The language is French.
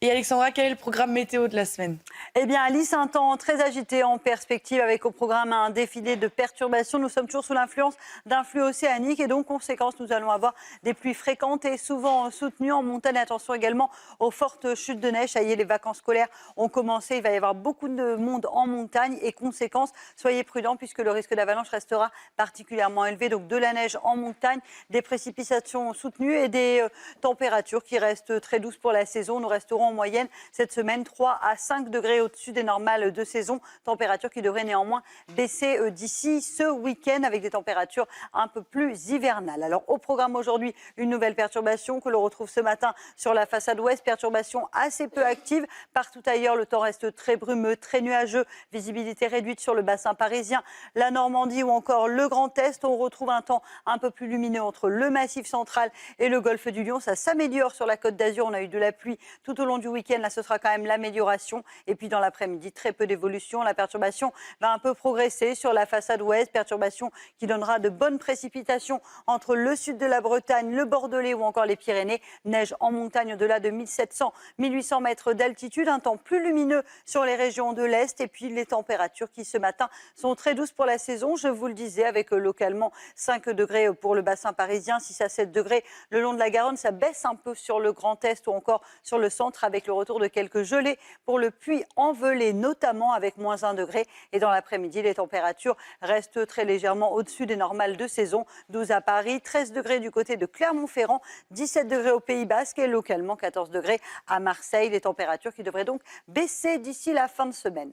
Et Alexandra, quel est le programme météo de la semaine? Eh bien, Alice, un temps très agité en perspective avec au programme un défilé de perturbations. Nous sommes toujours sous l'influence d'un flux océanique et donc, conséquence, nous allons avoir des pluies fréquentes et souvent soutenues en montagne. Attention également aux fortes chutes de neige. Ça y est, les vacances scolaires ont commencé. Il va y avoir beaucoup de monde en montagne et conséquence, soyez prudents puisque le risque d'avalanche restera particulièrement élevé. Donc, de la neige en montagne, des précipitations soutenues et des températures qui restent très douces pour la saison. Nous resterons en moyenne cette semaine 3 à 5 degrés au-dessus des normales de saison. Température qui devrait néanmoins baisser d'ici ce week-end avec des températures un peu plus hivernales. Alors au programme aujourd'hui, une nouvelle perturbation que l'on retrouve ce matin sur la façade ouest. Perturbation assez peu active. Partout ailleurs, le temps reste très brumeux, très nuageux. Visibilité réduite sur le bassin parisien, la Normandie ou encore le Grand Est. On retrouve un temps un peu plus lumineux entre le Massif central et le golfe du Lion. Ça s'améliore sur la Côte d'Azur. On a eu de la pluie tout au long du week-end. Là, ce sera quand même l'amélioration. Et puis dans l'après-midi, très peu d'évolution. La perturbation va un peu progresser sur la façade ouest. Perturbation qui donnera de bonnes précipitations entre le sud de la Bretagne, le Bordelais ou encore les Pyrénées. Neige en montagne au-delà de 1700-1800 mètres d'altitude. Un temps plus lumineux sur les régions de l'Est. Et puis les températures qui ce matin sont très douces pour la saison. Je vous le disais, avec localement 5 degrés pour le bassin parisien, 6 à 7 degrés le long de la Garonne. Ça baisse un peu sur le Grand Est ou encore sur le centre avec le retour de quelques gelées pour le Puy-en-Velay, notamment avec moins 1 degré. Et dans l'après-midi, les températures restent très légèrement au-dessus des normales de saison. 12 à Paris, 13 degrés du côté de Clermont-Ferrand, 17 degrés au Pays Basque et localement 14 degrés à Marseille. Les températures qui devraient donc baisser d'ici la fin de semaine.